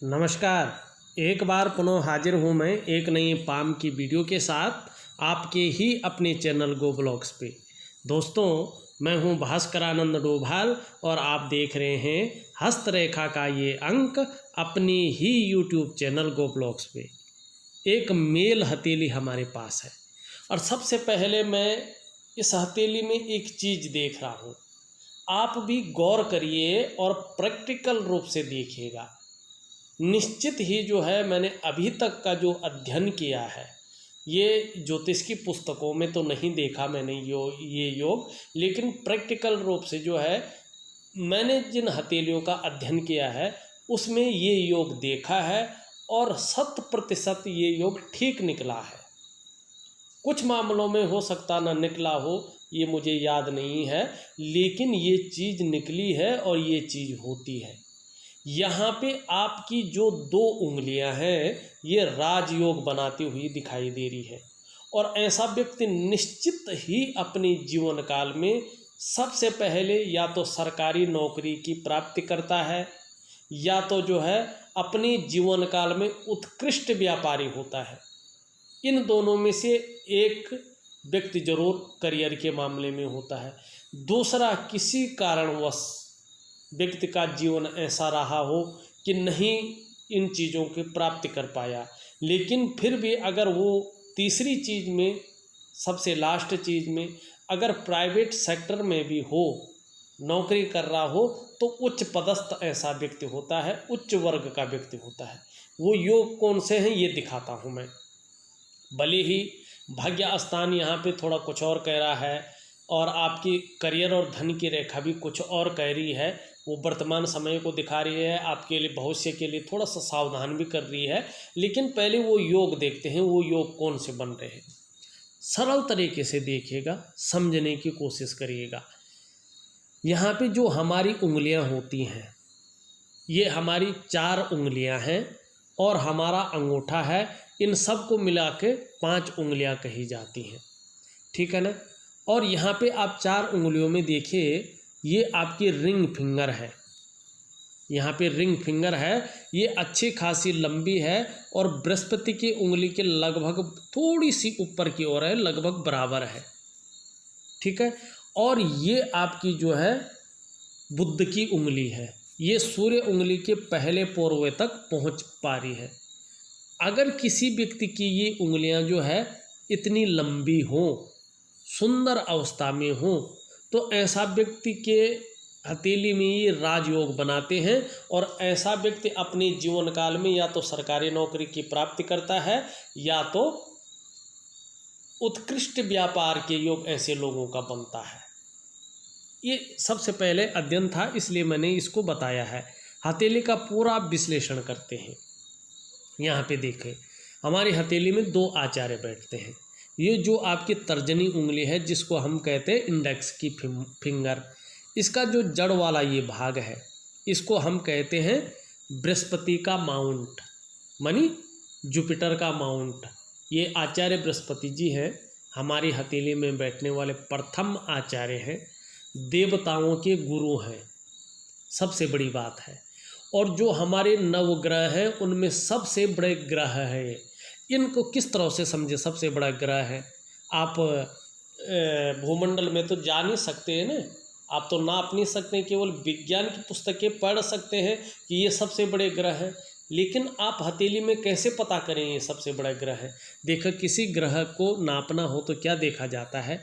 नमस्कार। एक बार पुनः हाजिर हूँ मैं एक नई पाम की वीडियो के साथ आपके ही अपने चैनल गो ब्लॉग्स पे। दोस्तों, मैं हूँ भास्करानंद डोभाल और आप देख रहे हैं हस्तरेखा का ये अंक अपनी ही यूट्यूब चैनल गो ब्लॉग्स पे। एक मेल हथेली हमारे पास है और सबसे पहले मैं इस हथेली में एक चीज़ देख रहा हूँ। आप भी गौर करिए और प्रैक्टिकल रूप से देखिएगा। निश्चित ही जो है मैंने अभी तक का जो अध्ययन किया है, ये ज्योतिष की पुस्तकों में तो नहीं देखा मैंने ये योग, लेकिन प्रैक्टिकल रूप से जो है मैंने जिन हथेलियों का अध्ययन किया है उसमें ये योग देखा है और 100% ये योग ठीक निकला है। कुछ मामलों में हो सकता ना निकला हो, ये मुझे याद नहीं है, लेकिन ये चीज़ निकली है और ये चीज़ होती है। यहाँ पे आपकी जो 2 उंगलियां हैं ये राजयोग बनाती हुई दिखाई दे रही है और ऐसा व्यक्ति निश्चित ही अपने जीवन काल में सबसे पहले या तो सरकारी नौकरी की प्राप्ति करता है या तो जो है अपने जीवन काल में उत्कृष्ट व्यापारी होता है। इन दोनों में से एक व्यक्ति जरूर करियर के मामले में होता है, दूसरा किसी कारणवश व्यक्ति का जीवन ऐसा रहा हो कि नहीं इन चीज़ों की प्राप्ति कर पाया, लेकिन फिर भी अगर वो तीसरी चीज़ में, सबसे लास्ट चीज़ में अगर प्राइवेट सेक्टर में भी हो, नौकरी कर रहा हो, तो उच्च पदस्थ ऐसा व्यक्ति होता है, उच्च वर्ग का व्यक्ति होता है। वो योग कौन से हैं ये दिखाता हूँ मैं। भले ही भाग्य स्थान यहाँ पे थोड़ा कुछ और कह रहा है और आपकी करियर और धन की रेखा भी कुछ और कह रही है, वो वर्तमान समय को दिखा रही है, आपके लिए भविष्य के लिए थोड़ा सा सावधान भी कर रही है। लेकिन पहले वो योग देखते हैं, वो योग कौन से बन रहे हैं। सरल तरीके से देखिएगा, समझने की कोशिश करिएगा। यहाँ पे जो हमारी उंगलियाँ होती हैं, ये हमारी 4 उंगलियाँ हैं और हमारा अंगूठा है। इन सब को मिला के 5 उंगलियाँ कही जाती हैं, ठीक है ना। और यहाँ पे आप 4 उंगलियों में देखिए, ये आपकी रिंग फिंगर है। यहाँ पे रिंग फिंगर है, ये अच्छी खासी लंबी है और बृहस्पति की उंगली के लगभग थोड़ी सी ऊपर की ओर है, लगभग बराबर है, ठीक है। और ये आपकी जो है बुध की उंगली है, ये सूर्य उंगली के पहले पोरवे तक पहुँच पा रही है। अगर किसी व्यक्ति की ये उंगलियां जो है इतनी लंबी हों, सुंदर अवस्था में हो, तो ऐसा व्यक्ति के हथेली में ये राजयोग बनाते हैं और ऐसा व्यक्ति अपने जीवन काल में या तो सरकारी नौकरी की प्राप्ति करता है या तो उत्कृष्ट व्यापार के योग ऐसे लोगों का बनता है। ये सबसे पहले अध्ययन था, इसलिए मैंने इसको बताया है। हथेली का पूरा विश्लेषण करते हैं। यहाँ पे देखें, हमारी हथेली में 2 आचार्य बैठते हैं। ये जो आपकी तर्जनी उंगली है, जिसको हम कहते हैं इंडेक्स की फिंगर, इसका जो जड़ वाला ये भाग है, इसको हम कहते हैं बृहस्पति का माउंट, मानी जुपिटर का माउंट। ये आचार्य बृहस्पति जी हैं, हमारी हथेली में बैठने वाले प्रथम आचार्य हैं, देवताओं के गुरु हैं, सबसे बड़ी बात है। और जो हमारे नवग्रह हैं उनमें सबसे बड़े ग्रह है। इनको किस तरह से समझे, सबसे बड़ा ग्रह है। आप भूमंडल में तो जा नहीं सकते हैं ना, आप तो नाप नहीं सकते, केवल विज्ञान की पुस्तकें पढ़ सकते हैं कि ये सबसे बड़े ग्रह हैं, लेकिन आप हथेली में कैसे पता करें ये सबसे बड़ा ग्रह है। देखो, किसी ग्रह को नापना हो तो क्या देखा जाता है,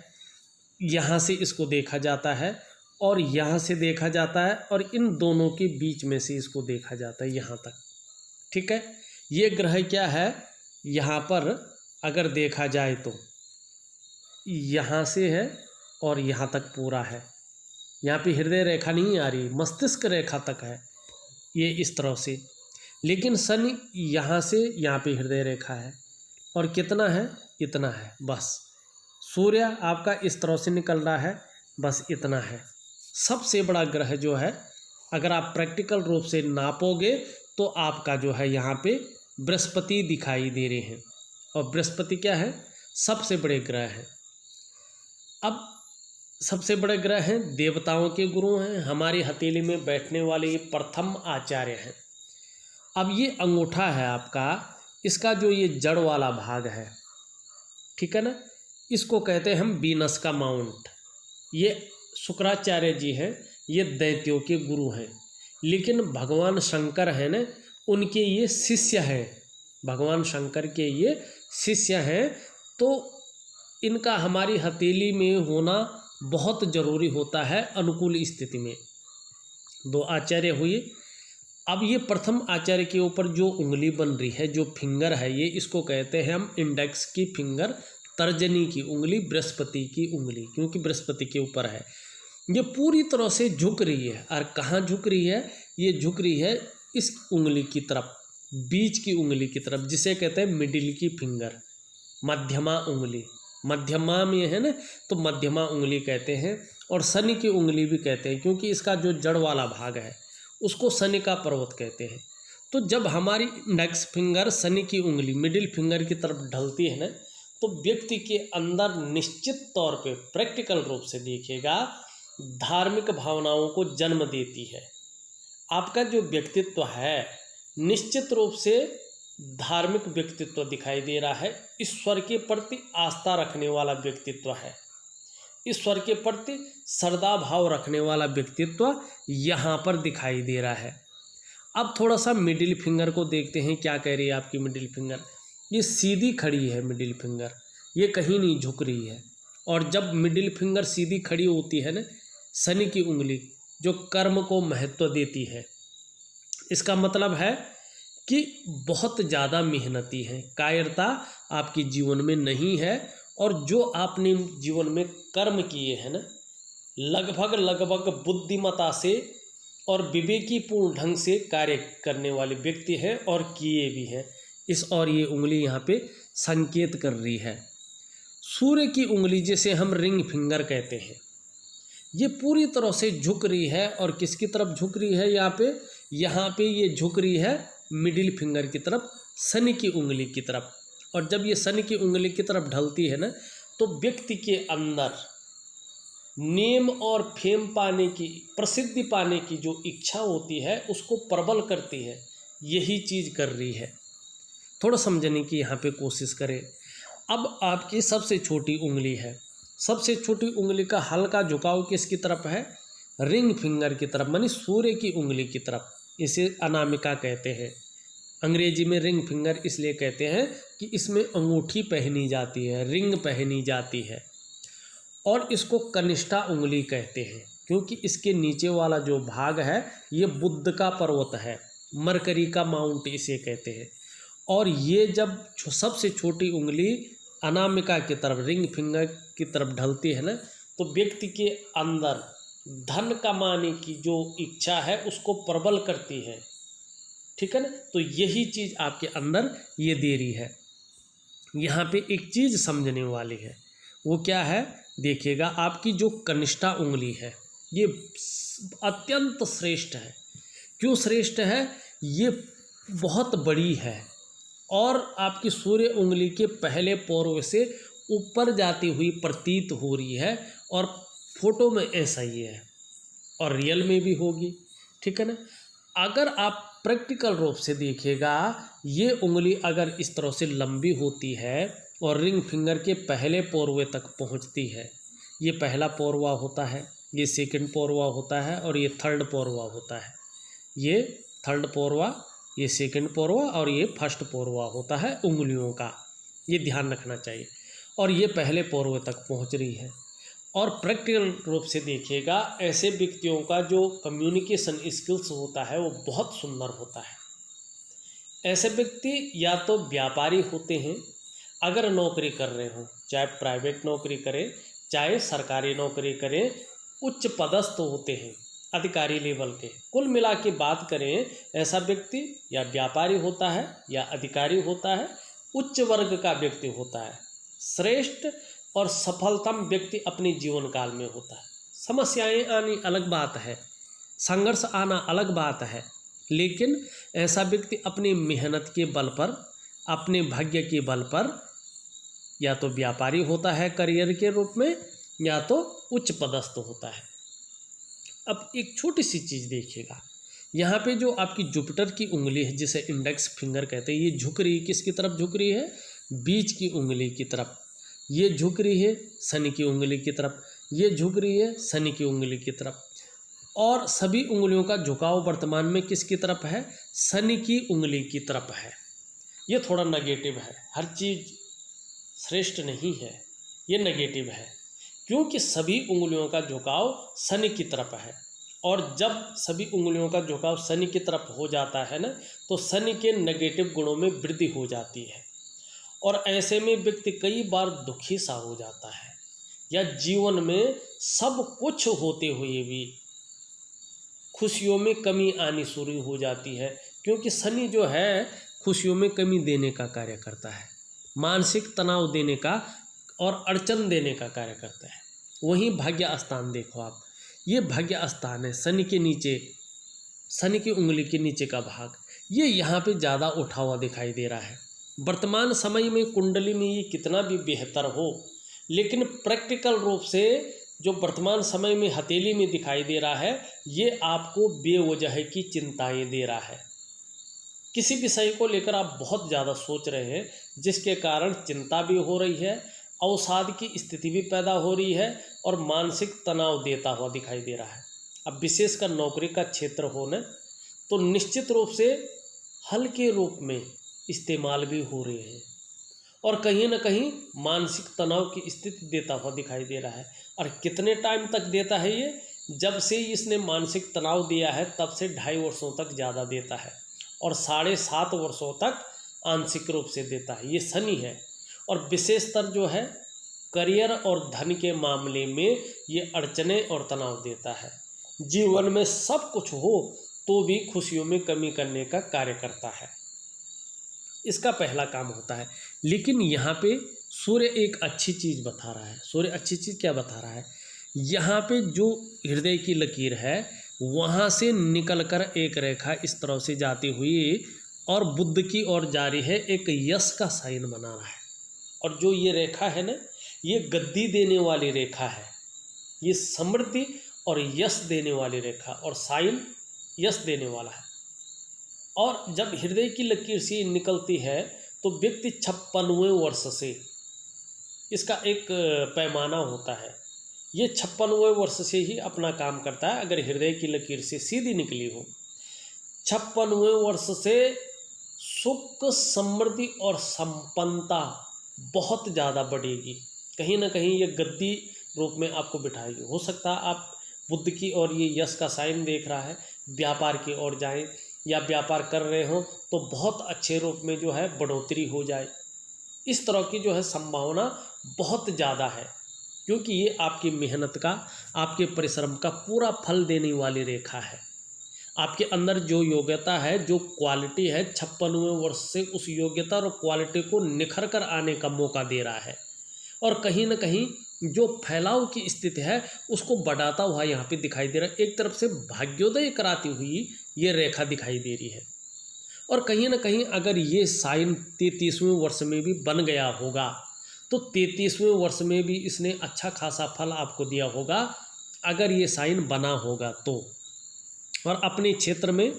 यहाँ से इसको देखा जाता है और यहाँ से देखा जाता है और इन दोनों के बीच में से इसको देखा जाता है यहाँ तक, ठीक है। ये ग्रह क्या है, यहाँ पर अगर देखा जाए तो यहाँ से है और यहाँ तक पूरा है। यहाँ पे हृदय रेखा नहीं आ रही, मस्तिष्क रेखा तक है ये इस तरह से। लेकिन शनि यहाँ से यहाँ पे हृदय रेखा है और कितना है, इतना है बस। सूर्य आपका इस तरह से निकल रहा है, बस इतना है। सबसे बड़ा ग्रह जो है, अगर आप प्रैक्टिकल रूप से नापोगे तो आपका जो है यहाँ पे बृहस्पति दिखाई दे रहे हैं और बृहस्पति क्या है, सबसे बड़े ग्रह हैं। अब सबसे बड़े ग्रह हैं, देवताओं के गुरु हैं, हमारी हथेली में बैठने वाले ये प्रथम आचार्य हैं। अब ये अंगूठा है आपका, इसका जो ये जड़ वाला भाग है, ठीक है ना, इसको कहते हैं हम वीनस का माउंट। ये शुक्राचार्य जी हैं, ये दैत्यों के गुरु हैं, लेकिन भगवान शंकर हैं ना, उनके ये शिष्य हैं, भगवान शंकर के ये शिष्य हैं। तो इनका हमारी हथेली में होना बहुत ज़रूरी होता है अनुकूल स्थिति में। दो आचार्य हुए। अब ये प्रथम आचार्य के ऊपर जो उंगली बन रही है, जो फिंगर है, ये इसको कहते हैं हम इंडेक्स की फिंगर, तर्जनी की उंगली, बृहस्पति की उंगली, क्योंकि बृहस्पति के ऊपर है। ये पूरी तरह से झुक रही है। और कहाँ झुक रही है? ये झुक रही है इस उंगली की तरफ, बीच की उंगली की तरफ, जिसे कहते हैं मिडिल की फिंगर, मध्यमा उंगली। मध्यमा में है ना, तो मध्यमा उंगली कहते हैं। और शनि की उंगली भी कहते हैं, क्योंकि इसका जो जड़ वाला भाग है उसको शनि का पर्वत कहते हैं। तो जब हमारी इंडेक्स फिंगर शनि की उंगली मिडिल फिंगर की तरफ ढलती है ना, तो व्यक्ति के अंदर निश्चित तौर पे प्रैक्टिकल रूप से देखिएगा धार्मिक भावनाओं को जन्म देती है। आपका जो व्यक्तित्व है निश्चित रूप से धार्मिक व्यक्तित्व दिखाई दे रहा है। ईश्वर के प्रति आस्था रखने वाला व्यक्तित्व है, ईश्वर के प्रति श्रद्धा भाव रखने वाला व्यक्तित्व यहाँ पर दिखाई दे रहा है। अब थोड़ा सा मिडिल फिंगर को देखते हैं, क्या कह रही है आपकी मिडिल फिंगर। ये सीधी खड़ी है मिडिल फिंगर, ये कहीं नहीं झुक रही है। और जब मिडिल फिंगर सीधी खड़ी होती है ना, शनि की उंगली जो कर्म को महत्व देती है, इसका मतलब है कि बहुत ज़्यादा मेहनती है, कायरता आपके जीवन में नहीं है। और जो आपने जीवन में कर्म किए हैं ना, लगभग बुद्धिमता से और विवेकीपूर्ण ढंग से कार्य करने वाले व्यक्ति हैं और किए भी हैं। और ये उंगली यहाँ पे संकेत कर रही है। सूर्य की उंगली जिसे हम रिंग फिंगर कहते हैं, ये पूरी तरह से झुक रही है। और किसकी तरफ झुक रही है? यहाँ पे ये झुक रही है मिडिल फिंगर की तरफ, शनि की उंगली की तरफ। और जब ये शनि की उंगली की तरफ ढलती है ना, तो व्यक्ति के अंदर नेम और फेम पाने की, प्रसिद्धि पाने की जो इच्छा होती है उसको प्रबल करती है। यही चीज़ कर रही है। थोड़ा समझने की यहाँ पे कोशिश करें। अब आपकी सबसे छोटी उंगली है, सबसे छोटी उंगली का हल्का झुकाव किसकी तरफ है? रिंग फिंगर की तरफ, मानी सूर्य की उंगली की तरफ। इसे अनामिका कहते हैं। अंग्रेजी में रिंग फिंगर इसलिए कहते हैं कि इसमें अंगूठी पहनी जाती है, रिंग पहनी जाती है। और इसको कनिष्ठा उंगली कहते हैं, क्योंकि इसके नीचे वाला जो भाग है ये बुध का पर्वत है, मरकरी का माउंट इसे कहते हैं। और ये जब सबसे छोटी उंगली अनामिका की तरफ, रिंग फिंगर की तरफ ढलती है ना, तो व्यक्ति के अंदर धन कमाने की जो इच्छा है उसको प्रबल करती है। ठीक है ना? तो यही चीज़ आपके अंदर ये दे रही है। यहाँ पे एक चीज़ समझने वाली है, वो क्या है? देखिएगा, आपकी जो कनिष्ठा उंगली है ये अत्यंत श्रेष्ठ है। क्यों श्रेष्ठ है? ये बहुत बड़ी है और आपकी सूर्य उंगली के पहले पोर से ऊपर जाती हुई प्रतीत हो रही है। और फोटो में ऐसा ही है और रियल में भी होगी। ठीक है ना? अगर आप प्रैक्टिकल रूप से देखिएगा, ये उंगली अगर इस तरह से लंबी होती है और रिंग फिंगर के पहले पोरवे तक पहुंचती है, ये पहला पोरवा होता है, ये सेकंड पोरवा होता है और ये थर्ड पोरवा होता है। ये थर्ड पोरवा, ये सेकंड पोरवा और ये फर्स्ट पोरवा होता है उंगलियों का। ये ध्यान रखना चाहिए। और ये पहले पोरवे तक पहुंच रही है। और प्रैक्टिकल रूप से देखिएगा, ऐसे व्यक्तियों का जो कम्युनिकेशन स्किल्स होता है वो बहुत सुंदर होता है। ऐसे व्यक्ति या तो व्यापारी होते हैं, अगर नौकरी कर रहे हो, चाहे प्राइवेट नौकरी करें चाहे सरकारी नौकरी करें, उच्च पदस्थ होते हैं, अधिकारी लेवल के। कुल मिला के बात करें, ऐसा व्यक्ति या व्यापारी होता है या अधिकारी होता है, उच्च वर्ग का व्यक्ति होता है, श्रेष्ठ और सफलतम व्यक्ति अपने जीवन काल में होता है। समस्याएं आनी अलग बात है, संघर्ष आना अलग बात है, लेकिन ऐसा व्यक्ति अपनी मेहनत के बल पर, अपने भाग्य के बल पर या तो व्यापारी होता है करियर के रूप में, या तो उच्च पदस्थ होता है। अब एक छोटी सी चीज़ देखिएगा, यहाँ पे जो आपकी जुपिटर की उंगली है, जिसे इंडेक्स फिंगर कहते हैं, ये झुक रही, किसकी तरफ झुक रही है? बीच की उंगली की तरफ। ये झुक रही है शनि की उंगली की तरफ, ये झुक रही है शनि की उंगली की तरफ। और सभी उंगलियों का झुकाव वर्तमान में किसकी तरफ है? शनि की उंगली की तरफ है। ये थोड़ा नेगेटिव है, हर चीज़ श्रेष्ठ नहीं है, ये नेगेटिव है, क्योंकि सभी उंगलियों का झुकाव शनि की तरफ है। और जब सभी उंगलियों का झुकाव शनि की तरफ हो जाता है ना, तो शनि के नेगेटिव गुणों में वृद्धि हो जाती है। और ऐसे में व्यक्ति कई बार दुखी सा हो जाता है, या जीवन में सब कुछ होते हुए भी खुशियों में कमी आनी शुरू हो जाती है, क्योंकि शनि जो है खुशियों में कमी देने का कार्य करता है, मानसिक तनाव देने का और अड़चन देने का कार्य करता है। वहीं भाग्य स्थान देखो आप, ये भाग्य स्थान है शनि के नीचे, शनि की उंगली के नीचे का भाग, ये यहाँ पे ज़्यादा उठा हुआ दिखाई दे रहा है। वर्तमान समय में कुंडली में ये कितना भी बेहतर हो, लेकिन प्रैक्टिकल रूप से जो वर्तमान समय में हथेली में दिखाई दे रहा है, ये आपको बेवजह की चिंताएं दे रहा है। किसी विषय को लेकर आप बहुत ज़्यादा सोच रहे हैं, जिसके कारण चिंता भी हो रही है, अवसाद की स्थिति भी पैदा हो रही है, और मानसिक तनाव देता हुआ दिखाई दे रहा है। अब विशेषकर नौकरी का क्षेत्र हो न, तो निश्चित रूप से हल्के रूप में इस्तेमाल भी हो रहे हैं, और कहीं ना कहीं मानसिक तनाव की स्थिति देता हुआ दिखाई दे रहा है। और कितने टाइम तक देता है ये? जब से इसने मानसिक तनाव दिया है तब से 2.5 वर्षों तक ज़्यादा देता है, और 7.5 वर्षों तक आंशिक रूप से देता है। ये शनि है, और विशेषतर जो है करियर और धन के मामले में ये अड़चने और तनाव देता है। जीवन में सब कुछ हो तो भी खुशियों में कमी करने का कार्य करता है, इसका पहला काम होता है। लेकिन यहाँ पे सूर्य एक अच्छी चीज़ बता रहा है। सूर्य अच्छी चीज़ क्या बता रहा है? यहाँ पे जो हृदय की लकीर है, वहाँ से निकलकर एक रेखा इस तरह से जाती हुई और बुध की ओर जा रही है, एक यश का साइन बना रहा है। और जो ये रेखा है ना, ये गद्दी देने वाली रेखा है, ये समृद्धि और यश देने वाली रेखा, और साइन यश देने वाला है। और जब हृदय की लकीर से निकलती है तो व्यक्ति 56वें वर्ष से, इसका एक पैमाना होता है, ये 56वें वर्ष से ही अपना काम करता है। अगर हृदय की लकीर से सीधी निकली हो 56वें वर्ष से सुख, समृद्धि और संपन्नता बहुत ज़्यादा बढ़ेगी। कहीं ना कहीं ये गद्दी रूप में आपको बिठाएगी। हो सकता है आप बुध की और ये यश का साइन देख रहा है, व्यापार की ओर जाएं, या व्यापार कर रहे हो तो बहुत अच्छे रूप में जो है बढ़ोतरी हो जाए। इस तरह की जो है संभावना बहुत ज़्यादा है, क्योंकि ये आपकी मेहनत का, आपके परिश्रम का पूरा फल देने वाली रेखा है। आपके अंदर जो योग्यता है, जो क्वालिटी है, 56वें वर्ष से उस योग्यता और क्वालिटी को निखर कर आने का मौका दे रहा है। और कहीं ना कहीं जो फैलाव की स्थिति है उसको बढ़ाता हुआ यहाँ पे दिखाई दे रहा है। एक तरफ से भाग्योदय कराती हुई ये रेखा दिखाई दे रही है, और कहीं ना कहीं अगर ये साइन 33वें वर्ष में भी बन गया होगा तो 33वें वर्ष में भी इसने अच्छा खासा फल आपको दिया होगा, अगर ये साइन बना होगा तो। और अपने क्षेत्र में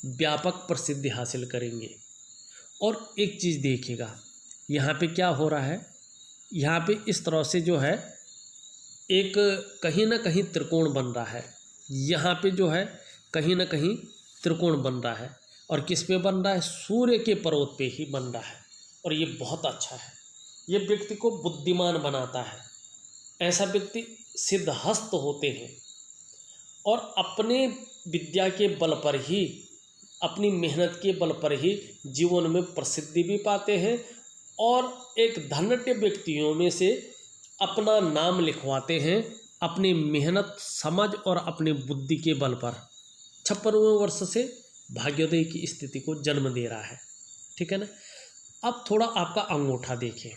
व्यापक प्रसिद्धि हासिल करेंगे। और एक चीज़ देखिएगा, यहाँ पे क्या हो रहा है, यहाँ पे इस तरह से जो है एक कहीं ना कहीं त्रिकोण बन रहा है। यहाँ पे जो है कहीं ना कहीं त्रिकोण बन रहा है, और किस पे बन रहा है? सूर्य के पर्वत पे ही बन रहा है। और ये बहुत अच्छा है, ये व्यक्ति को बुद्धिमान बनाता है। ऐसा व्यक्ति सिद्धहस्त होते हैं, और अपने विद्या के बल पर ही, अपनी मेहनत के बल पर ही जीवन में प्रसिद्धि भी पाते हैं, और एक धन्य व्यक्तियों में से अपना नाम लिखवाते हैं अपनी मेहनत, समझ और अपनी बुद्धि के बल पर। 56वें वर्ष से भाग्योदय की स्थिति को जन्म दे रहा है, ठीक है ना। अब थोड़ा आपका अंगूठा देखें।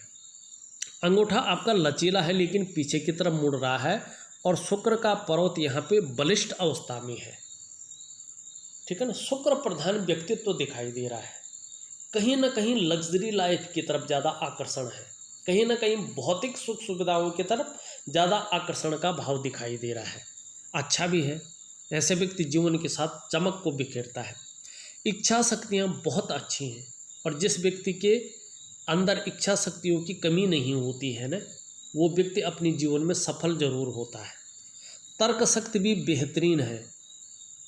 अंगूठा आपका लचीला है लेकिन पीछे की तरफ मुड़ रहा है, और शुक्र का पर्वत यहाँ पे बलिष्ठ अवस्था में है, ठीक है ना। शुक्र प्रधान व्यक्तित्व दिखाई दे रहा है। कहीं ना कहीं लग्जरी लाइफ की तरफ ज़्यादा आकर्षण है, कहीं ना कहीं भौतिक सुख सुविधाओं की तरफ ज़्यादा आकर्षण का भाव दिखाई दे रहा है। अच्छा भी है, ऐसे व्यक्ति जीवन के साथ चमक को बिखेरता है। इच्छा शक्तियाँ बहुत अच्छी हैं, और जिस व्यक्ति के अंदर इच्छा शक्तियों की कमी नहीं होती है ना, वो व्यक्ति अपने जीवन में सफल जरूर होता है। तर्क शक्ति भी बेहतरीन है।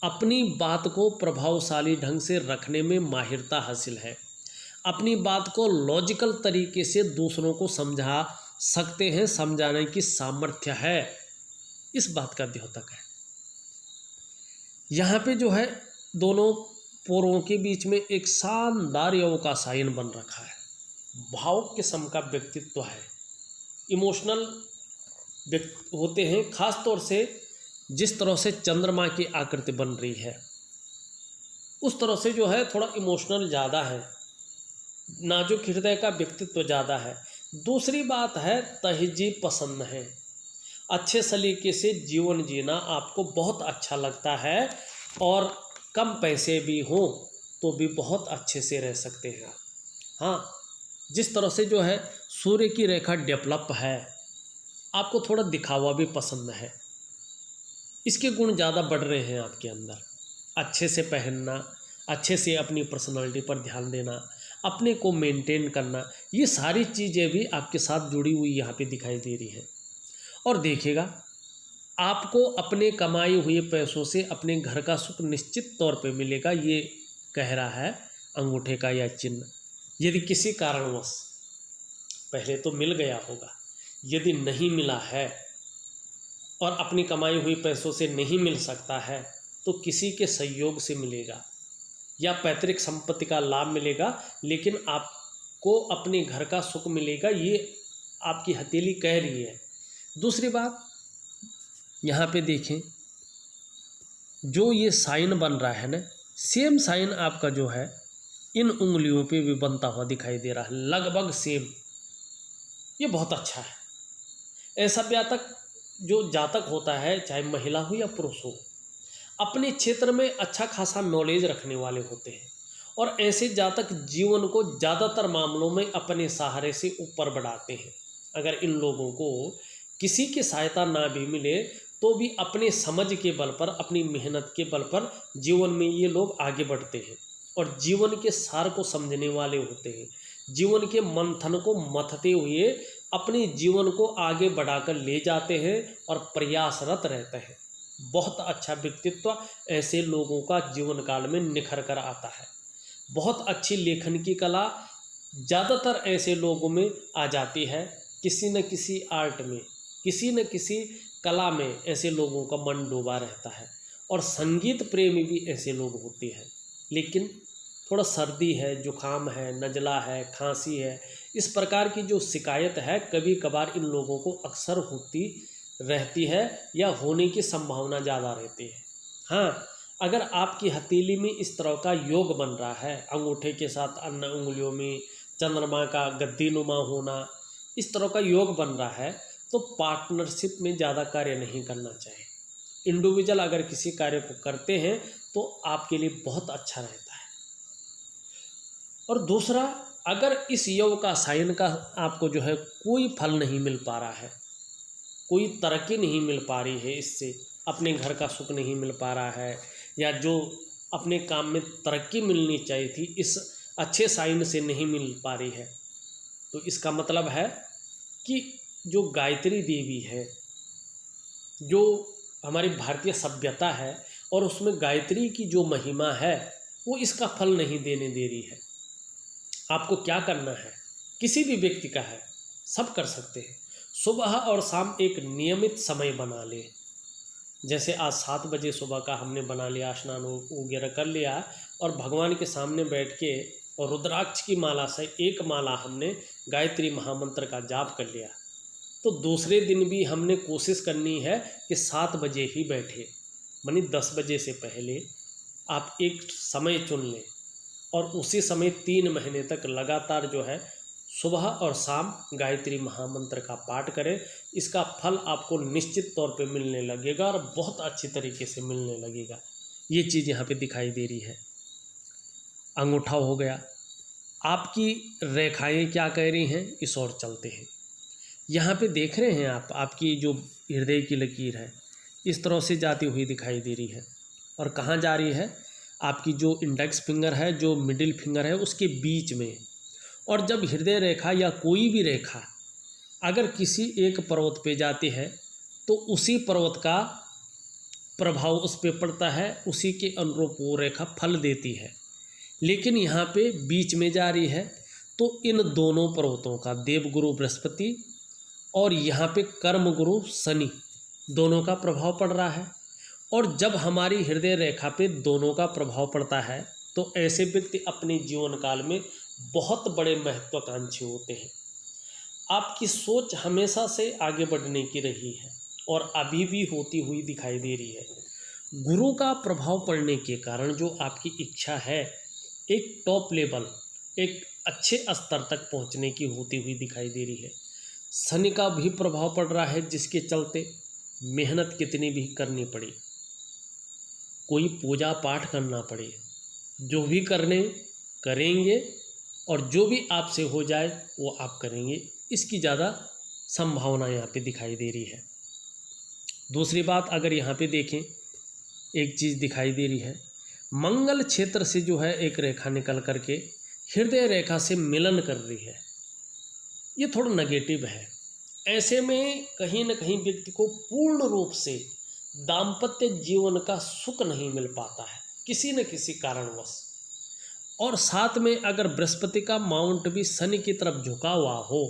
अपनी बात को प्रभावशाली ढंग से रखने में माहिरता हासिल है। अपनी बात को लॉजिकल तरीके से दूसरों को समझा सकते हैं, समझाने की सामर्थ्य है, इस बात का द्योतक है। यहाँ पे जो है दोनों पोरों के बीच में एक शानदार योग का साइन बन रखा है। भावुक किस्म का व्यक्तित्व है, इमोशनल होते हैं। खास तौर से जिस तरह से चंद्रमा की आकृति बन रही है उस तरह से जो है थोड़ा इमोशनल ज़्यादा है, नाजुक हृदय का व्यक्तित्व ज़्यादा है। दूसरी बात है तहजीब पसंद है, अच्छे सलीके से जीवन जीना आपको बहुत अच्छा लगता है, और कम पैसे भी हों तो भी बहुत अच्छे से रह सकते हैं आप। हाँ, जिस तरह से जो है सूर्य की रेखा डेवलप है, आपको थोड़ा दिखावा भी पसंद है, इसके गुण ज़्यादा बढ़ रहे हैं आपके अंदर। अच्छे से पहनना, अच्छे से अपनी पर्सनालिटी पर ध्यान देना, अपने को मेंटेन करना, ये सारी चीज़ें भी आपके साथ जुड़ी हुई यहाँ पे दिखाई दे रही है। और देखिएगा, आपको अपने कमाए हुए पैसों से अपने घर का सुख निश्चित तौर पे मिलेगा, ये कह रहा है अंगूठे का यह चिन्ह। यदि किसी कारणवश पहले तो मिल गया होगा, यदि नहीं मिला है और अपनी कमाई हुई पैसों से नहीं मिल सकता है तो किसी के सहयोग से मिलेगा या पैतृक संपत्ति का लाभ मिलेगा, लेकिन आपको अपने घर का सुख मिलेगा, ये आपकी हथेली कह रही है। दूसरी बात यहाँ पे देखें, जो ये साइन बन रहा है ना, सेम साइन आपका जो है इन उंगलियों पे भी बनता हुआ दिखाई दे रहा है, लगभग सेम। ये बहुत अच्छा है। ऐसा जो जातक होता है, चाहे महिला हो या पुरुष हो, अपने क्षेत्र में अच्छा खासा नॉलेज रखने वाले होते हैं, और ऐसे जातक जीवन को ज़्यादातर मामलों में अपने सहारे से ऊपर बढ़ाते हैं। अगर इन लोगों को किसी की सहायता ना भी मिले तो भी अपने समझ के बल पर, अपनी मेहनत के बल पर जीवन में ये लोग आगे बढ़ते हैं, और जीवन के सार को समझने वाले होते हैं। जीवन के मंथन को मथते हुए अपने जीवन को आगे बढ़ाकर ले जाते हैं और प्रयासरत रहते हैं। बहुत अच्छा व्यक्तित्व ऐसे लोगों का जीवन काल में निखर कर आता है। बहुत अच्छी लेखन की कला ज़्यादातर ऐसे लोगों में आ जाती है। किसी न किसी आर्ट में, किसी न किसी कला में ऐसे लोगों का मन डूबा रहता है, और संगीत प्रेमी भी ऐसे लोग होते हैं। लेकिन थोड़ा सर्दी है, जुखाम है, नज़ला है, खांसी है, इस प्रकार की जो शिकायत है कभी कभार इन लोगों को अक्सर होती रहती है, या होने की संभावना ज़्यादा रहती है। हाँ, अगर आपकी हथेली में इस तरह का योग बन रहा है, अंगूठे के साथ अन्य उंगलियों में चंद्रमा का गद्दीनुमा होना, इस तरह का योग बन रहा है, तो पार्टनरशिप में ज़्यादा कार्य नहीं करना चाहिए। इंडिविजुअल अगर किसी कार्य को करते हैं तो आपके लिए बहुत अच्छा रहता है। और दूसरा, अगर इस योग का साइन का आपको जो है कोई फल नहीं मिल पा रहा है, कोई तरक्की नहीं मिल पा रही है, इससे अपने घर का सुख नहीं मिल पा रहा है, या जो अपने काम में तरक्की मिलनी चाहिए थी इस अच्छे साइन से नहीं मिल पा रही है, तो इसका मतलब है कि जो गायत्री देवी है, जो हमारी भारतीय सभ्यता है, और उसमें गायत्री की जो महिमा है वो इसका फल नहीं देने दे रही है। आपको क्या करना है, किसी भी व्यक्ति का है, सब कर सकते हैं। सुबह और शाम एक नियमित समय बना ले। जैसे आज 7 बजे सुबह का हमने बना लिया, स्नान वगैरह कर लिया, और भगवान के सामने बैठ के और रुद्राक्ष की माला से एक माला हमने गायत्री महामंत्र का जाप कर लिया, तो दूसरे दिन भी हमने कोशिश करनी है कि 7 बजे ही बैठे, मानी 10 बजे से पहले आप एक समय चुन लें, और उसी समय 3 महीने तक लगातार जो है सुबह और शाम गायत्री महामंत्र का पाठ करें। इसका फल आपको निश्चित तौर पे मिलने लगेगा, और बहुत अच्छी तरीके से मिलने लगेगा। ये चीज़ यहाँ पे दिखाई दे रही है। अंगूठा हो गया, आपकी रेखाएं क्या कह रही हैं, इस ओर चलते हैं। यहाँ पे देख रहे हैं आप, आपकी जो हृदय की लकीर है, इस तरह से जाती हुई दिखाई दे रही है। और कहाँ जा रही है? आपकी जो इंडेक्स फिंगर है, जो मिडिल फिंगर है, उसके बीच में। और जब हृदय रेखा या कोई भी रेखा अगर किसी एक पर्वत पे जाती है तो उसी पर्वत का प्रभाव उस पर पड़ता है, उसी के अनुरूप वो रेखा फल देती है। लेकिन यहाँ पे बीच में जा रही है तो इन दोनों पर्वतों का, देवगुरु बृहस्पति और यहाँ पे कर्म गुरु शनि, दोनों का प्रभाव पड़ रहा है। और जब हमारी हृदय रेखा पे दोनों का प्रभाव पड़ता है तो ऐसे व्यक्ति अपने जीवन काल में बहुत बड़े महत्वाकांक्षी होते हैं। आपकी सोच हमेशा से आगे बढ़ने की रही है और अभी भी होती हुई दिखाई दे रही है। गुरु का प्रभाव पड़ने के कारण जो आपकी इच्छा है एक टॉप लेवल, एक अच्छे स्तर तक पहुंचने की होती हुई दिखाई दे रही है। शनि का भी प्रभाव पड़ रहा है, जिसके चलते मेहनत कितनी भी करनी पड़े, कोई पूजा पाठ करना पड़े, जो भी करने करेंगे और जो भी आपसे हो जाए वो आप करेंगे, इसकी ज़्यादा संभावना यहाँ पे दिखाई दे रही है। दूसरी बात, अगर यहाँ पे देखें, एक चीज़ दिखाई दे रही है, मंगल क्षेत्र से जो है एक रेखा निकल करके हृदय रेखा से मिलन कर रही है। ये थोड़ा नेगेटिव है। ऐसे में कहीं न कहीं व्यक्ति को पूर्ण रूप से दाम्पत्य जीवन का सुख नहीं मिल पाता है किसी न किसी कारणवश। और साथ में अगर बृहस्पति का माउंट भी शनि की तरफ झुका हुआ हो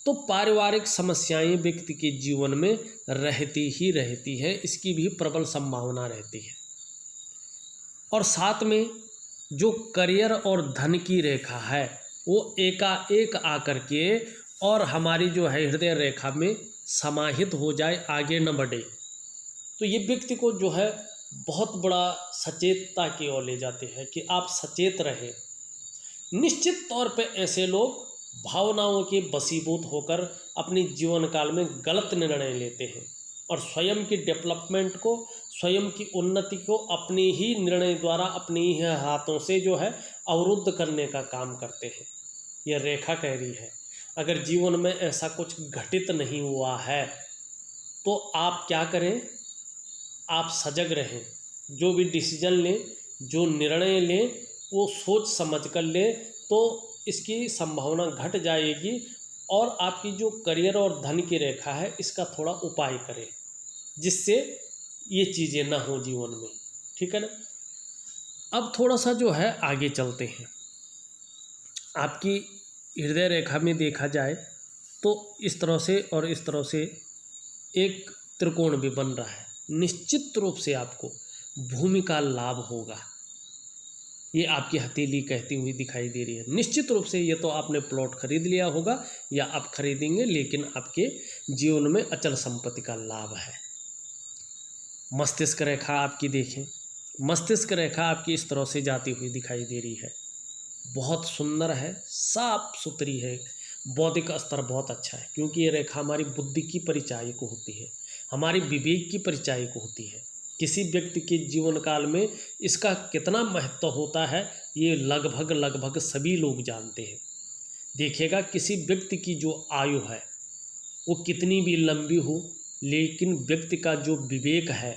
तो पारिवारिक समस्याएं व्यक्ति के जीवन में रहती ही रहती है, इसकी भी प्रबल संभावना रहती है। और साथ में जो करियर और धन की रेखा है वो एकाएक आकर के और हमारी जो है हृदय रेखा में समाहित हो जाए, आगे न बढ़े, तो ये व्यक्ति को जो है बहुत बड़ा सचेतता की ओर ले जाते हैं कि आप सचेत रहें। निश्चित तौर पे ऐसे लोग भावनाओं के वशीभूत होकर अपने जीवन काल में गलत निर्णय लेते हैं और स्वयं की डेवलपमेंट को, स्वयं की उन्नति को अपने ही निर्णय द्वारा, अपने ही हाथों से जो है अवरुद्ध करने का काम करते हैं। यह रेखा कह रही है अगर जीवन में ऐसा कुछ घटित नहीं हुआ है तो आप क्या करें, आप सजग रहें, जो भी डिसीजन लें, जो निर्णय लें वो सोच समझ कर लें, तो इसकी संभावना घट जाएगी। और आपकी जो करियर और धन की रेखा है इसका थोड़ा उपाय करें जिससे ये चीज़ें ना हो जीवन में, ठीक है ना। अब थोड़ा सा जो है आगे चलते हैं। आपकी हृदय रेखा में देखा जाए तो इस तरह से और इस तरह से एक त्रिकोण भी बन रहा है। निश्चित रूप से आपको भूमि का लाभ होगा, ये आपकी हथेली कहती हुई दिखाई दे रही है। निश्चित रूप से ये तो आपने प्लॉट खरीद लिया होगा या आप खरीदेंगे, लेकिन आपके जीवन में अचल संपत्ति का लाभ है। मस्तिष्क रेखा आपकी देखें, मस्तिष्क रेखा आपकी इस तरह से जाती हुई दिखाई दे रही है। बहुत सुंदर है, साफ सुथरी है, बौद्धिक स्तर बहुत अच्छा है, क्योंकि ये रेखा हमारी बुद्धि की परिचायक होती है, हमारी विवेक की परिचायक होती है। किसी व्यक्ति के जीवन काल में इसका कितना महत्व होता है ये लगभग सभी लोग जानते हैं। देखिएगा किसी व्यक्ति की जो आयु है वो कितनी भी लंबी हो, लेकिन व्यक्ति का जो विवेक है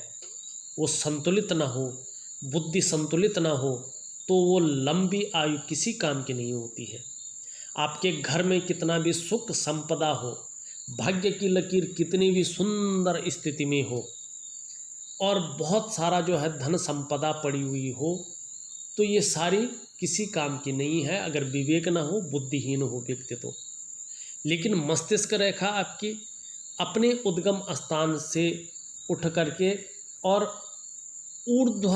वो संतुलित ना हो, बुद्धि संतुलित ना हो, तो वो लंबी आयु किसी काम की नहीं होती है। आपके घर में कितना भी सुख संपदा हो, भाग्य की लकीर कितनी भी सुंदर स्थिति में हो और बहुत सारा जो है धन संपदा पड़ी हुई हो, तो ये सारी किसी काम की नहीं है अगर विवेक ना हो, बुद्धिहीन हो व्यक्ति तो। लेकिन मस्तिष्क रेखा आपकी अपने उद्गम स्थान से उठ करके और ऊर्ध्व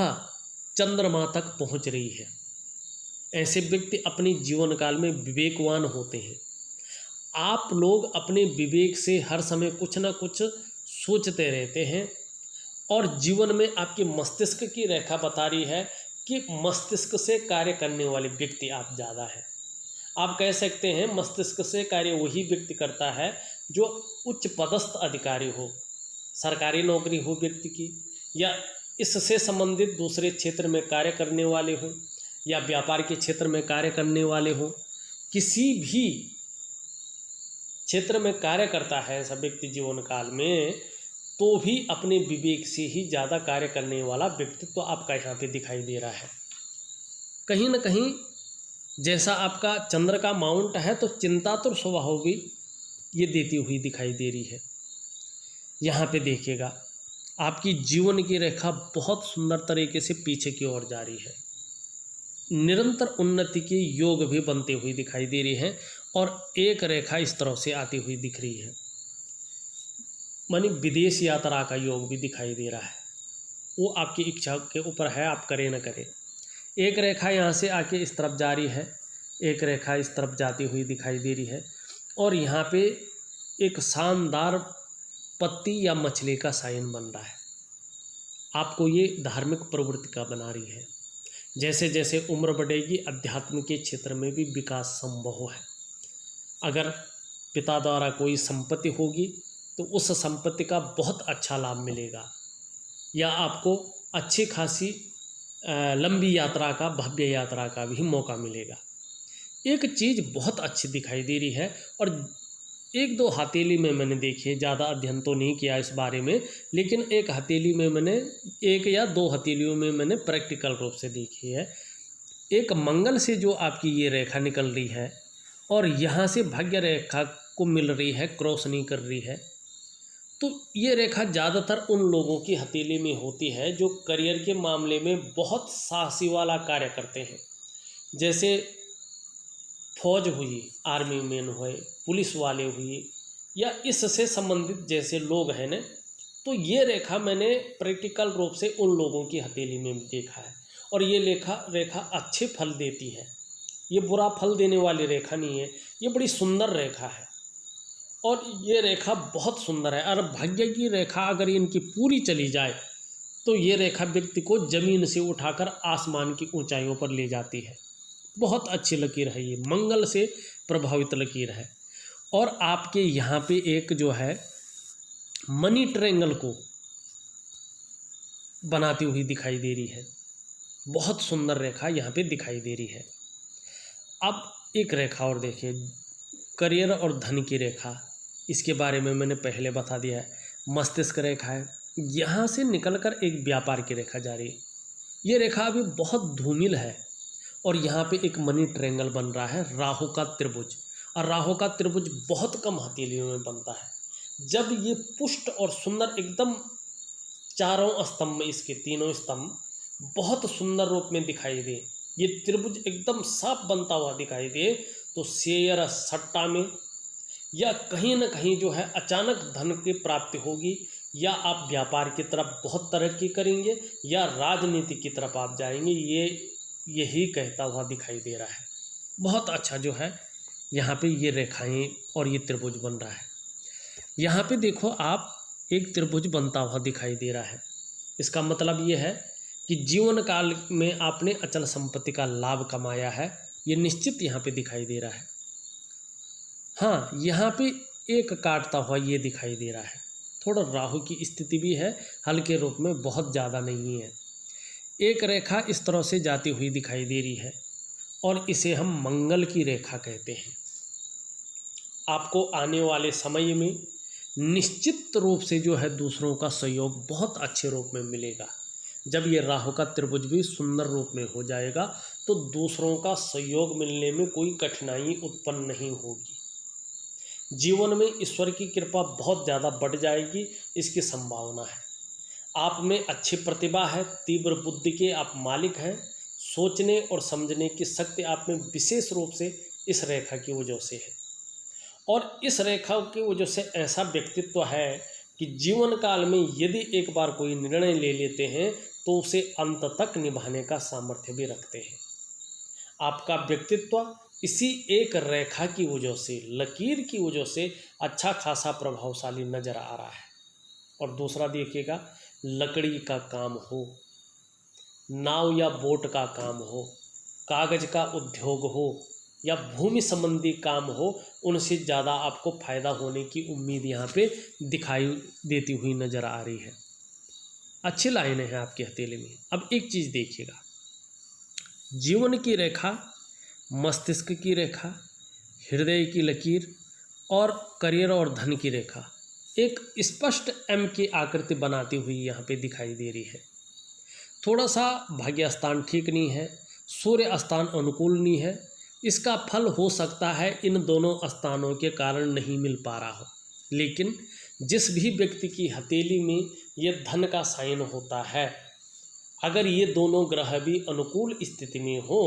चंद्रमा तक पहुंच रही है। ऐसे व्यक्ति अपने जीवन काल में विवेकवान होते हैं। आप लोग अपने विवेक से हर समय कुछ ना कुछ सोचते रहते हैं और जीवन में आपके मस्तिष्क की रेखा बता रही है कि मस्तिष्क से कार्य करने वाले व्यक्ति आप ज़्यादा हैं। आप कह सकते हैं मस्तिष्क से कार्य वही व्यक्ति करता है जो उच्च पदस्थ अधिकारी हो, सरकारी नौकरी हो व्यक्ति की, या इससे संबंधित दूसरे क्षेत्र में कार्य करने वाले हों, या व्यापार के क्षेत्र में कार्य करने वाले हों। किसी भी क्षेत्र में कार्य करता है ऐसा व्यक्ति जीवन काल में, तो भी अपने विवेक से ही ज़्यादा कार्य करने वाला व्यक्तित्व तो आपका यहाँ पे दिखाई दे रहा है। कहीं न कहीं जैसा आपका चंद्र का माउंट है तो चिंतातुर स्वभाव भी ये देती हुई दिखाई दे रही है। यहाँ पे देखिएगा आपकी जीवन की रेखा बहुत सुंदर तरीके से पीछे की ओर जा रही है। निरंतर उन्नति के योग भी बनते हुए दिखाई दे रही है और एक रेखा इस तरह से आती हुई दिख रही है, मानी विदेश यात्रा का योग भी दिखाई दे रहा है। वो आपकी इच्छा के ऊपर है, आप करें न करें। एक रेखा यहाँ से आके इस तरफ जा रही है, एक रेखा इस तरफ जाती हुई दिखाई दे रही है और यहाँ पे एक शानदार पत्ती या मछली का साइन बन रहा है। आपको ये धार्मिक प्रवृत्ति का बना रही है। जैसे जैसे उम्र बढ़ेगी अध्यात्म के क्षेत्र में भी विकास संभव है। अगर पिता द्वारा कोई संपत्ति होगी तो उस संपत्ति का बहुत अच्छा लाभ मिलेगा या आपको अच्छी खासी लंबी यात्रा का, भव्य यात्रा का भी मौका मिलेगा। एक चीज़ बहुत अच्छी दिखाई दे रही है और एक दो हथेली में मैंने देखी, ज़्यादा अध्ययन तो नहीं किया इस बारे में, लेकिन एक हथेली में मैंने, एक या दो हथेलियों में मैंने प्रैक्टिकल रूप से देखी है। एक मंगल से जो आपकी ये रेखा निकल रही है और यहाँ से भाग्य रेखा को मिल रही है, क्रॉस नहीं कर रही है, तो ये रेखा ज़्यादातर उन लोगों की हथेली में होती है जो करियर के मामले में बहुत साहसी वाला कार्य करते हैं। जैसे फौज हुई, आर्मी मैन हुए, पुलिस वाले हुए या इससे संबंधित जैसे लोग हैं न, तो ये रेखा मैंने प्रैक्टिकल रूप से उन लोगों की हथेली में देखा है और ये रेखा अच्छे फल देती है। ये बुरा फल देने वाली रेखा नहीं है, ये बड़ी सुंदर रेखा है और ये रेखा बहुत सुंदर है। और भाग्य की रेखा अगर इनकी पूरी चली जाए तो ये रेखा व्यक्ति को ज़मीन से उठाकर आसमान की ऊंचाइयों पर ले जाती है। बहुत अच्छी लकीर है, ये मंगल से प्रभावित लकीर है। और आपके यहाँ पे एक जो है मनी ट्रायंगल को बनाती हुई दिखाई दे रही है। बहुत सुंदर रेखा यहाँ पे दिखाई दे रही है। अब एक रेखा और देखिए, करियर और धन की रेखा, इसके बारे में मैंने पहले बता दिया है। मस्तिष्क रेखा है, यहाँ से निकलकर एक व्यापार की रेखा जा रही है। ये रेखा अभी बहुत धूमिल है और यहाँ पे एक मनी ट्रायंगल बन रहा है, राहु का त्रिभुज। और राहु का त्रिभुज बहुत कम हथेलियों में बनता है। जब ये पुष्ट और सुंदर एकदम चारों स्तंभ, इसके तीनों स्तंभ बहुत सुंदर रूप में दिखाई दे, ये त्रिभुज एकदम साफ बनता हुआ दिखाई दे, तो शेयर सट्टा में या कहीं न कहीं जो है अचानक धन की प्राप्ति होगी, या आप व्यापार की तरफ बहुत तरक्की करेंगे या राजनीति की तरफ आप जाएंगे, ये यही कहता हुआ दिखाई दे रहा है। बहुत अच्छा जो है यहाँ पे ये रेखाएं और ये त्रिभुज बन रहा है। यहाँ पे देखो आप, एक त्रिभुज बनता हुआ दिखाई दे रहा है। इसका मतलब ये है कि जीवन काल में आपने अचल संपत्ति का लाभ कमाया है, ये निश्चित यहाँ पे दिखाई दे रहा है। हाँ, यहाँ पे एक काटता हुआ ये दिखाई दे रहा है। थोड़ा राहु की स्थिति भी है, हल्के रूप में, बहुत ज़्यादा नहीं है। एक रेखा इस तरह से जाती हुई दिखाई दे रही है और इसे हम मंगल की रेखा कहते हैं। आपको आने वाले समय में निश्चित रूप से जो है दूसरों का सहयोग बहुत अच्छे रूप में मिलेगा। जब ये राहु का त्रिभुज भी सुंदर रूप में हो जाएगा तो दूसरों का सहयोग मिलने में कोई कठिनाई उत्पन्न नहीं होगी। जीवन में ईश्वर की कृपा बहुत ज़्यादा बढ़ जाएगी, इसकी संभावना है। आप में अच्छी प्रतिभा है, तीव्र बुद्धि के आप मालिक हैं, सोचने और समझने की शक्ति आप में विशेष रूप से इस रेखा की वजह से है। और इस रेखा की वजह से ऐसा व्यक्तित्व है कि जीवन काल में यदि एक बार कोई निर्णय ले लेते हैं तो उसे अंत तक निभाने का सामर्थ्य भी रखते हैं। आपका व्यक्तित्व इसी एक रेखा की वजह से, लकीर की वजह से अच्छा खासा प्रभावशाली नजर आ रहा है। और दूसरा देखिएगा, लकड़ी का काम हो, नाव या बोट का काम हो, कागज का उद्योग हो या भूमि संबंधी काम हो, उनसे ज़्यादा आपको फायदा होने की उम्मीद यहाँ पे दिखाई देती हुई नज़र आ रही है। अच्छी लाइनें हैं आपकी हथेली में। अब एक चीज़ देखिएगा, जीवन की रेखा, मस्तिष्क की रेखा, हृदय की लकीर और करियर और धन की रेखा, एक स्पष्ट एम की आकृति बनाती हुई यहाँ पे दिखाई दे रही है। थोड़ा सा भाग्य स्थान ठीक नहीं है, सूर्य स्थान अनुकूल नहीं है। इसका फल हो सकता है इन दोनों स्थानों के कारण नहीं मिल पा रहा हो, लेकिन जिस भी व्यक्ति की हथेली में ये धन का साइन होता है, अगर ये दोनों ग्रह भी अनुकूल स्थिति में हो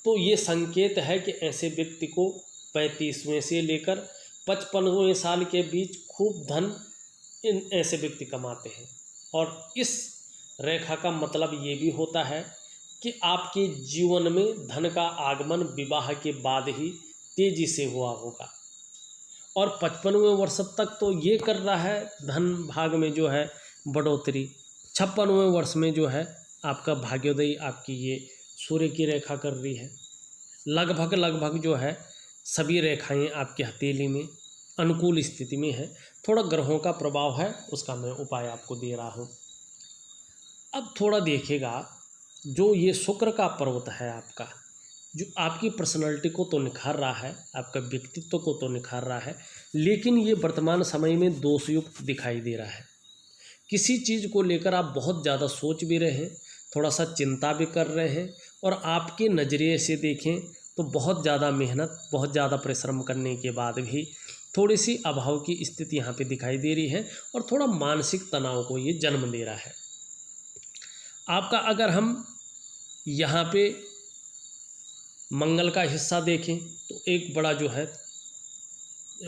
तो ये संकेत है कि ऐसे व्यक्ति को 35वें से लेकर 55वें साल के बीच खूब धन इन ऐसे व्यक्ति कमाते हैं। और इस रेखा का मतलब ये भी होता है कि आपके जीवन में धन का आगमन विवाह के बाद ही तेजी से हुआ होगा। और 55वें वर्ष तक तो ये कर रहा है धन भाग में जो है बढ़ोतरी, 56वें वर्ष में जो है आपका भाग्योदय आपकी ये सूर्य की रेखा कर रही है। लगभग जो है सभी रेखाएं आपकी हथेली में अनुकूल स्थिति में है। थोड़ा ग्रहों का प्रभाव है, उसका मैं उपाय आपको दे रहा हूँ। अब थोड़ा देखिएगा, जो ये शुक्र का पर्वत है आपका, जो आपकी पर्सनालिटी को तो निखार रहा है, आपका व्यक्तित्व को तो निखार रहा है, लेकिन ये वर्तमान समय में दोषयुक्त दिखाई दे रहा है। किसी चीज़ को लेकर आप बहुत ज़्यादा सोच भी रहे हैं, थोड़ा सा चिंता भी कर रहे हैं, और आपके नज़रिए से देखें तो बहुत ज़्यादा मेहनत, बहुत ज़्यादा परिश्रम करने के बाद भी थोड़ी सी अभाव की स्थिति यहाँ पे दिखाई दे रही है, और थोड़ा मानसिक तनाव को ये जन्म दे रहा है आपका। अगर हम यहाँ पे मंगल का हिस्सा देखें तो एक बड़ा जो है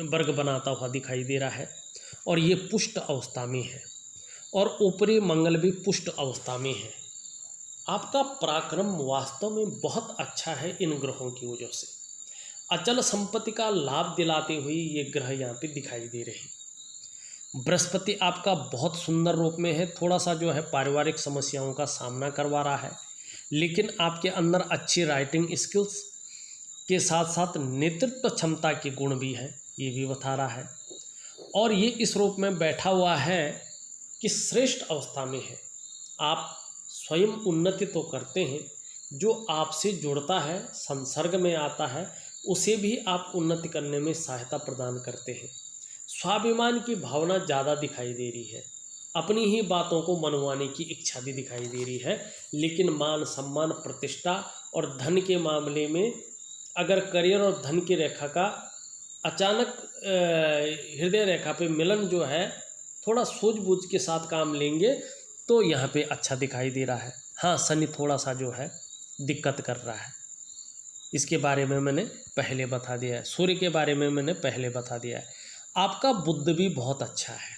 वर्ग बनाता हुआ दिखाई दे रहा है, और ये पुष्ट अवस्था में है, और ऊपरी मंगल भी पुष्ट अवस्था में है। आपका पराक्रम वास्तव में बहुत अच्छा है इन ग्रहों की वजह से। अचल संपत्ति का लाभ दिलाते हुए ये ग्रह यहाँ पे दिखाई दे रहे हैं। बृहस्पति आपका बहुत सुंदर रूप में है, थोड़ा सा जो है पारिवारिक समस्याओं का सामना करवा रहा है, लेकिन आपके अंदर अच्छी राइटिंग स्किल्स के साथ साथ नेतृत्व क्षमता के गुण भी है, ये भी बता रहा है। और ये इस रूप में बैठा हुआ है कि श्रेष्ठ अवस्था में है। आप स्वयं उन्नति तो करते हैं, जो आपसे जुड़ता है, संसर्ग में आता है, उसे भी आप उन्नति करने में सहायता प्रदान करते हैं। स्वाभिमान की भावना ज़्यादा दिखाई दे रही है, अपनी ही बातों को मनवाने की इच्छा भी दिखाई दे रही है, लेकिन मान सम्मान, प्रतिष्ठा और धन के मामले में अगर करियर और धन की रेखा का अचानक हृदय रेखा पे मिलन जो है, थोड़ा सूझबूझ के साथ काम लेंगे तो यहाँ पे अच्छा दिखाई दे रहा है। हाँ, शनि थोड़ा सा जो है दिक्कत कर रहा है, इसके बारे में मैंने पहले बता दिया है। सूर्य के बारे में मैंने पहले बता दिया है। आपका बुद्ध भी बहुत अच्छा है,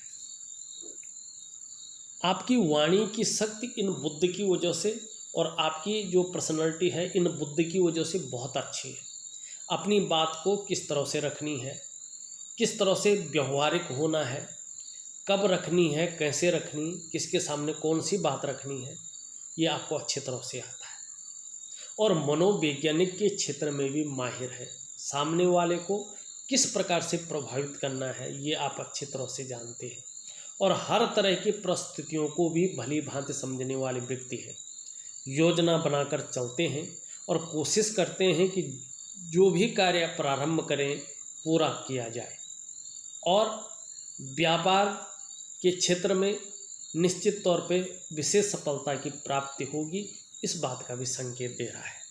आपकी वाणी की शक्ति इन बुद्ध की वजह से, और आपकी जो पर्सनालिटी है इन बुद्ध की वजह से बहुत अच्छी है। अपनी बात को किस तरह से रखनी है, किस तरह से व्यवहारिक होना है, कब रखनी है, कैसे रखनी, किसके सामने कौन सी बात रखनी है, ये आपको अच्छी तरह से आता है। और मनोवैज्ञानिक के क्षेत्र में भी माहिर है। सामने वाले को किस प्रकार से प्रभावित करना है ये आप अच्छी तरह से जानते हैं, और हर तरह की परिस्थितियों को भी भली भांति समझने वाले व्यक्ति हैं। योजना बनाकर चलते हैं और कोशिश करते हैं कि जो भी कार्य प्रारंभ करें पूरा किया जाए, और व्यापार के क्षेत्र में निश्चित तौर पे विशेष सफलता की प्राप्ति होगी, इस बात का भी संकेत दे रहा है।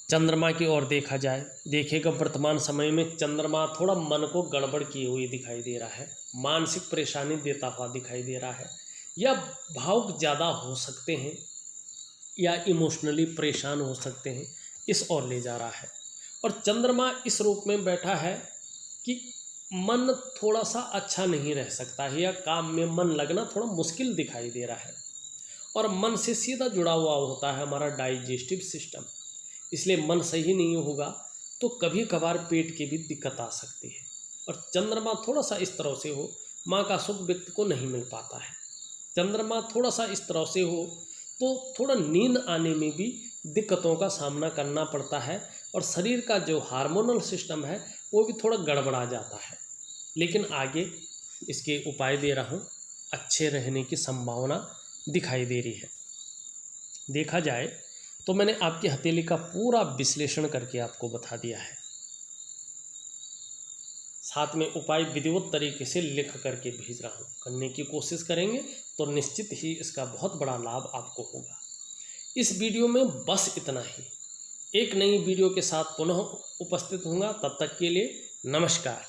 चंद्रमा की ओर देखा जाए, देखिएगा वर्तमान समय में चंद्रमा थोड़ा मन को गड़बड़ किए हुए दिखाई दे रहा है, मानसिक परेशानी देता हुआ दिखाई दे रहा है, या भावुक ज़्यादा हो सकते हैं, या इमोशनली परेशान हो सकते हैं, इस ओर ले जा रहा है। और चंद्रमा इस रूप में बैठा है कि मन थोड़ा सा अच्छा नहीं रह सकता है, या काम में मन लगना थोड़ा मुश्किल दिखाई दे रहा है। और मन से सीधा जुड़ा हुआ होता है हमारा डाइजेस्टिव सिस्टम, इसलिए मन सही नहीं होगा तो कभी कभार पेट की भी दिक्कत आ सकती है। और चंद्रमा थोड़ा सा इस तरह से हो, माँ का सुख व्यक्ति को नहीं मिल पाता है। चंद्रमा थोड़ा सा इस तरह से हो तो थोड़ा नींद आने में भी दिक्कतों का सामना करना पड़ता है, और शरीर का जो हार्मोनल सिस्टम है वो भी थोड़ा गड़बड़ा जाता है। लेकिन आगे इसके उपाय दे रहा हूँ, अच्छे रहने की संभावना दिखाई दे रही है। देखा जाए तो मैंने आपकी हथेली का पूरा विश्लेषण करके आपको बता दिया है। साथ में उपाय विधिवत तरीके से लिख करके भेज रहा हूँ। करने की कोशिश करेंगे तो निश्चित ही इसका बहुत बड़ा लाभ आपको होगा। इस वीडियो में बस इतना ही। एक नई वीडियो के साथ पुनः उपस्थित होऊंगा। तब तक के लिए नमस्कार।